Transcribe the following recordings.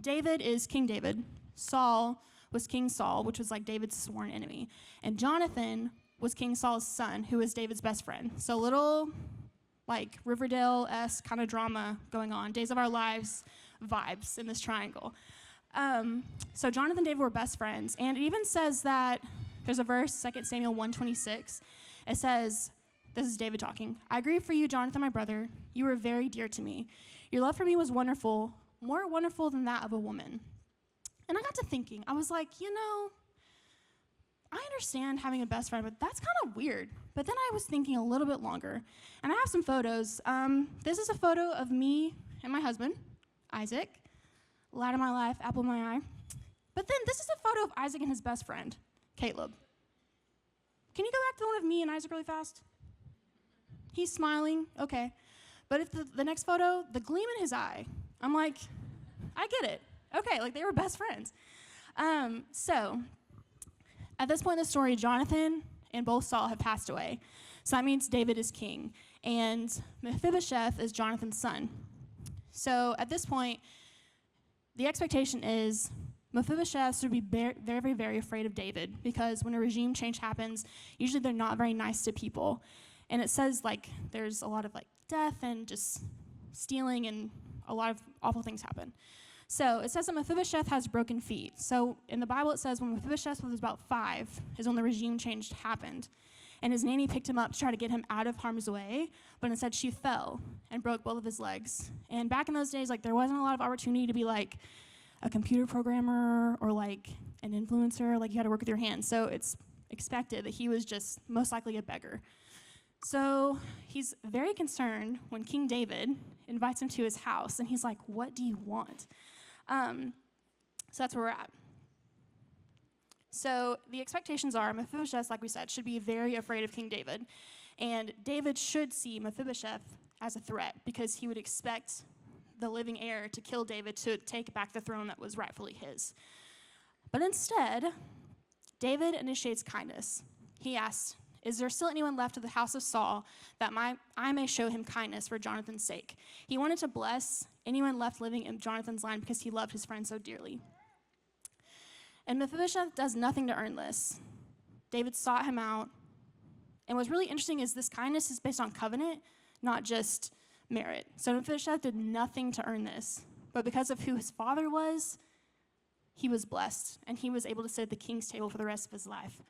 David is King David. Saul was King Saul, which was like David's sworn enemy. And Jonathan was King Saul's son, who was David's best friend. So little like Riverdale-esque kind of drama going on, Days of Our Lives vibes in this triangle. So Jonathan and David were best friends. And it even says that, there's a verse, 2 Samuel 1:26. It says, this is David talking, "I grieve for you, Jonathan, my brother. You were very dear to me. Your love for me was wonderful, more wonderful than that of a woman." And I got to thinking, I was like, I understand having a best friend, but that's kind of weird. But then I was thinking a little bit longer, and I have some photos. This is a photo of me and my husband, Isaac, light of my life, apple of my eye. But then this is a photo of Isaac and his best friend, Caleb. Can you go back to the one of me and Isaac really fast? He's smiling, okay. But if the next photo, the gleam in his eye, I'm like, I get it. Okay, like they were best friends. So at this point in the story, Jonathan and both Saul have passed away. So that means David is king. And Mephibosheth is Jonathan's son. So at this point, the expectation is Mephibosheth should be very, very, very afraid of David, because when a regime change happens, usually they're not very nice to people. And it says like there's a lot of like death and just stealing, and a lot of awful things happen. So it says that Mephibosheth has broken feet. So in the Bible it says when Mephibosheth was about 5 is when the regime change happened. And his nanny picked him up to try to get him out of harm's way, but instead she fell and broke both of his legs. And back in those days, like there wasn't a lot of opportunity to be like a computer programmer or like an influencer, like you had to work with your hands. So it's expected that he was just most likely a beggar. So he's very concerned when King David invites him to his house, and he's like, "What do you want?" So that's where we're at. So the expectations are Mephibosheth, like we said, should be very afraid of King David. And David should see Mephibosheth as a threat, because he would expect the living heir to kill David to take back the throne that was rightfully his. But instead, David initiates kindness. He asks, "Is there still anyone left of the house of Saul that I may show him kindness for Jonathan's sake?" He wanted to bless anyone left living in Jonathan's line because he loved his friend so dearly. And Mephibosheth does nothing to earn this. David sought him out. And what's really interesting is this kindness is based on covenant, not just merit. So Mephibosheth did nothing to earn this. But because of who his father was, he was blessed. And he was able to sit at the king's table for the rest of his life.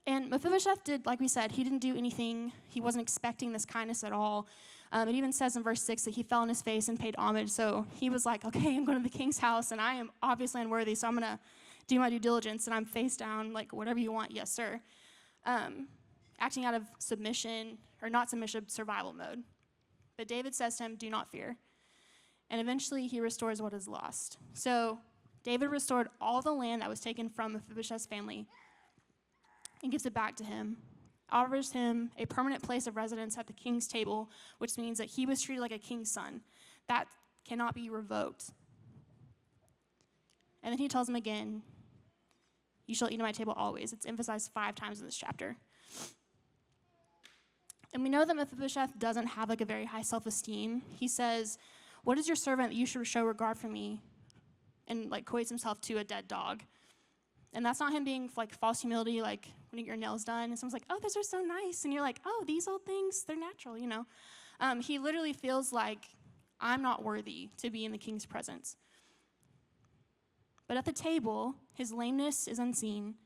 And Mephibosheth did, like we said, he didn't do anything. He wasn't expecting this kindness at all. It even says in verse 6 that he fell on his face and paid homage. So he was like, okay, I'm going to the king's house, and I am obviously unworthy, so I'm going to do my due diligence, and I'm face down, like, whatever you want, yes, sir. Acting out of submission, or not submission, survival mode. But David says to him, "Do not fear." And eventually he restores what is lost. So David restored all the land that was taken from Mephibosheth's family and gives it back to him, offers him a permanent place of residence at the king's table, which means that he was treated like a king's son. That cannot be revoked. And then he tells him again, "You shall eat at my table always." It's emphasized 5 times in this chapter. And we know that Mephibosheth doesn't have like a very high self-esteem. He says, "What is your servant that you should show regard for me?" And like equates himself to a dead dog. And that's not him being like false humility, like when you get your nails done and someone's like, "Oh, those are so nice." And you're like, "Oh, these old things, they're natural, you know." He literally feels like, I'm not worthy to be in the king's presence. But at the table, his lameness is unseen,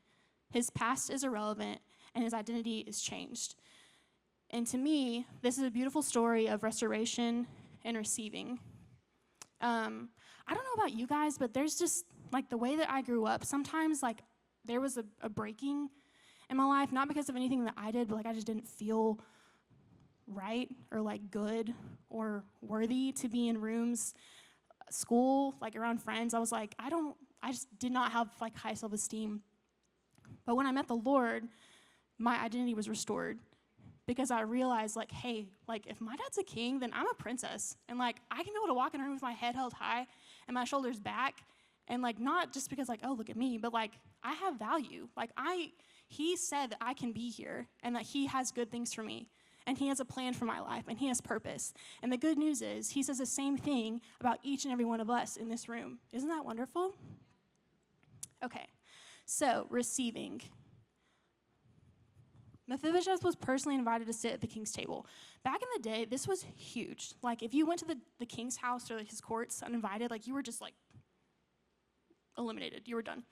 his past is irrelevant, and his identity is changed. And to me, this is a beautiful story of restoration and receiving. I don't know about you guys, but there's just, like, the way that I grew up, sometimes, like, there was a breaking in my life, not because of anything that I did, but, like, I just didn't feel right or, like, good or worthy to be in rooms, school, like, around friends. I was like, I just did not have, like, high self-esteem. But when I met the Lord, my identity was restored. Because I realized, like, hey, like, if my dad's a king, then I'm a princess. And, like, I can be able to walk in a room with my head held high and my shoulders back. And, like, not just because, like, oh, look at me, but, like, I have value. Like, he said that I can be here and that he has good things for me. and he has a plan for my life, and he has purpose. And the good news is he says the same thing about each and every one of us in this room. Isn't that wonderful? Okay, so receiving. Mephibosheth was personally invited to sit at the king's table. Back in the day, this was huge. Like, if you went to the king's house or his courts uninvited, like, you were just, like, eliminated. You were done.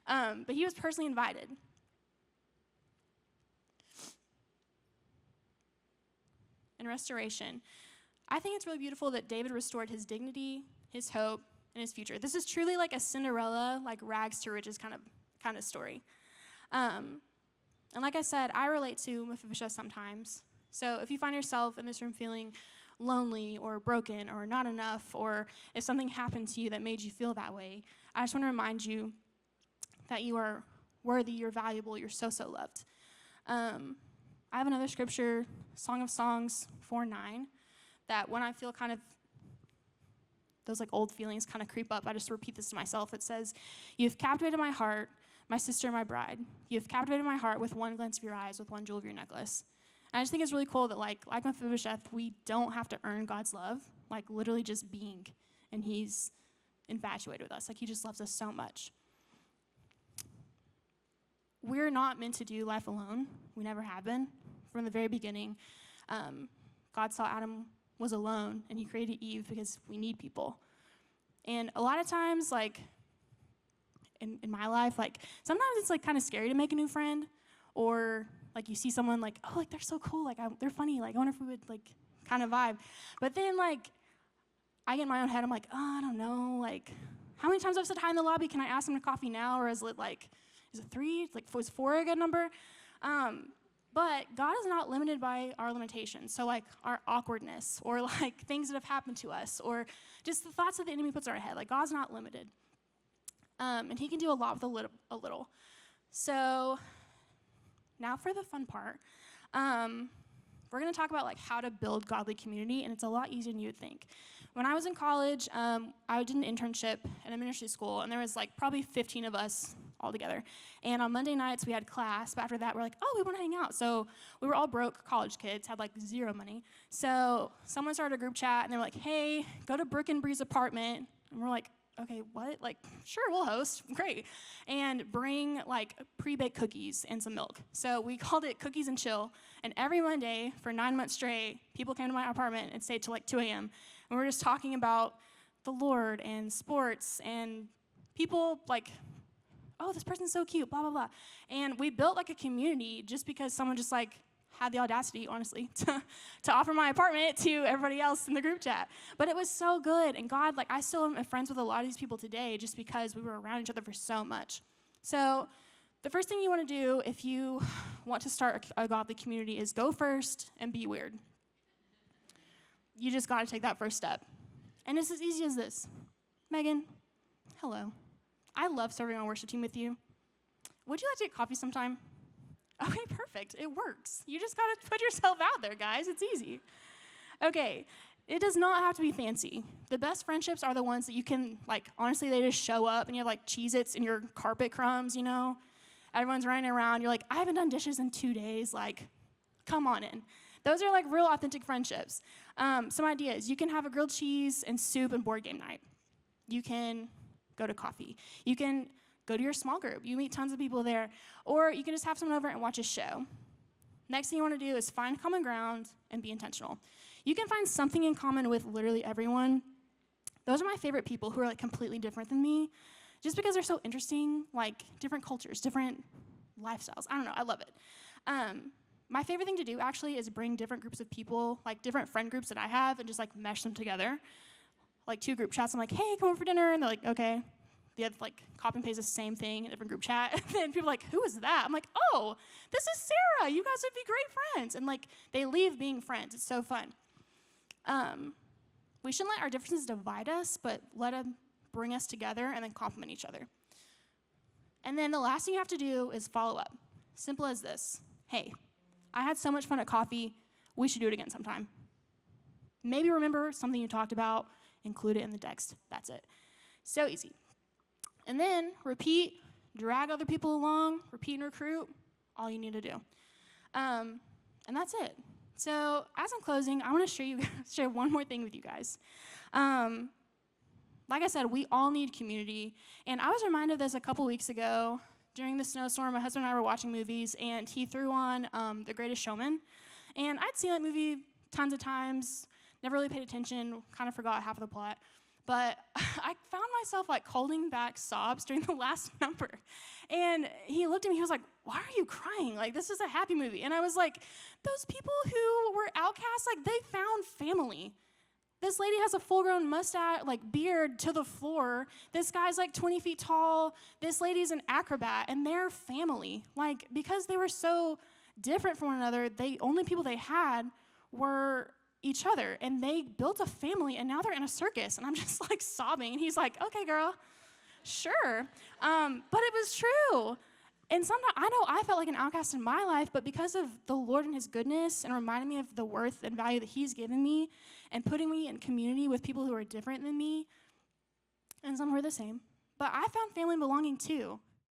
But he was personally invited. And restoration. I think it's really beautiful that David restored his dignity, his hope, and his future. This is truly like a Cinderella, like, rags to riches kind of story. And like I said, I relate to Mephibosheth sometimes. So if you find yourself in this room feeling lonely or broken or not enough, or if something happened to you that made you feel that way, I just want to remind you that you are worthy, you're valuable, you're so, so loved. I have another scripture, Song of Songs 4:9, that when I feel kind of those like old feelings kind of creep up, I just repeat this to myself. It says, "You've captivated my heart, my sister, my bride. You have captivated my heart with one glance of your eyes, with one jewel of your necklace." And I just think it's really cool that, like Mephibosheth, we don't have to earn God's love, like literally just being. And he's infatuated with us. Like, he just loves us so much. We're not meant to do life alone. We never have been. From the very beginning, God saw Adam was alone, and he created Eve because we need people. And a lot of times, like, in my life, like, sometimes it's, like, kind of scary to make a new friend, or, like, you see someone, like, oh, like, they're so cool, like, they're funny, like, I wonder if we would, like, kind of vibe. But then, like, I get in my own head, I'm like, oh, I don't know, like, how many times I've said hi in the lobby, can I ask them to coffee now, or is it 3? Like, was 4 a good number? But God is not limited by our limitations. So, like, our awkwardness, or, like, things that have happened to us, or just the thoughts that the enemy puts in our head. Like, God's not limited. And he can do a lot with a little. So now for the fun part. We're going to talk about, like, how to build godly community, and it's a lot easier than you would think. When I was in college, I did an internship at a ministry school, and there was, like, probably 15 of us all together. And on Monday nights, we had class, but after that, we're like, oh, we want to hang out. So we were all broke college kids, had, like, zero money. So someone started a group chat, and they were like, hey, go to Brook and Bree's apartment. And we're like, okay, what? Like, sure, we'll host. Great. And bring, like, pre-baked cookies and some milk. So we called it Cookies and Chill. And every Monday for 9 months straight, people came to my apartment and stayed till, like, 2 a.m. And we were just talking about the Lord and sports and people, like, oh, this person's so cute, blah, blah, blah. And we built, like, a community just because someone just, like, had the audacity, honestly, to offer my apartment to everybody else in the group chat. But it was so good. And God, like, I still am friends with a lot of these people today just because we were around each other for so much. So the first thing you want to do if you want to start a godly community is go first and be weird. You just got to take that first step. And it's as easy as this. Megan, hello. I love serving on worship team with you. Would you like to get coffee sometime? Okay, perfect. It works. You just got to put yourself out there, guys. It's easy. Okay, it does not have to be fancy. The best friendships are the ones that you can, like, honestly, they just show up and you have, like, Cheez-Its in your carpet crumbs, you know? Everyone's running around. You're like, I haven't done dishes in 2 days. Like, come on in. Those are, like, real authentic friendships. Some ideas. You can have a grilled cheese and soup and board game night. You can go to coffee. You can go to your small group. You meet tons of people there. Or you can just have someone over and watch a show. Next thing you want to do is find common ground and be intentional. You can find something in common with literally everyone. Those are my favorite people who are, like, completely different than me, just because they're so interesting, like, different cultures, different lifestyles. I don't know. I love it. My favorite thing to do, actually, is bring different groups of people, like different friend groups that I have, and just, like, mesh them together. Like, 2 group chats. I'm like, hey, come over for dinner. And they're like, okay. The other, like, copy and paste the same thing in a different group chat. And then people are like, who is that? I'm like, oh, this is Sarah. You guys would be great friends. And, like, they leave being friends. It's so fun. We shouldn't let our differences divide us, but let them bring us together and then complement each other. And then the last thing you have to do is follow up. Simple as this. Hey, I had so much fun at coffee. We should do it again sometime. Maybe remember something you talked about, include it in the text. That's it. So easy. And then repeat, drag other people along, repeat and recruit, all you need to do. And that's it. So as I'm closing, I want to share one more thing with you guys. Like I said, we all need community. And I was reminded of this a couple weeks ago during the snowstorm. My husband and I were watching movies, and he threw on The Greatest Showman. And I'd seen that movie tons of times, never really paid attention, kind of forgot half of the plot. But I found myself like holding back sobs during the last number. And he looked at me, he was like, "Why are you crying? Like, this is a happy movie." And I was like, those people who were outcasts, like, they found family. This lady has a full-grown mustache, like beard to the floor. This guy's like 20 feet tall. This lady's an acrobat, and they're family. Like, because they were so different from one another, the only people they had were each other, and they built a family, and now they're in a circus, and I'm just like sobbing, and he's like, "Okay, girl, sure." But it was true. And sometimes, I know I felt like an outcast in my life, but because of the Lord and his goodness and reminding me of the worth and value that he's given me and putting me in community with people who are different than me, and some who are the same, but I found family and belonging too.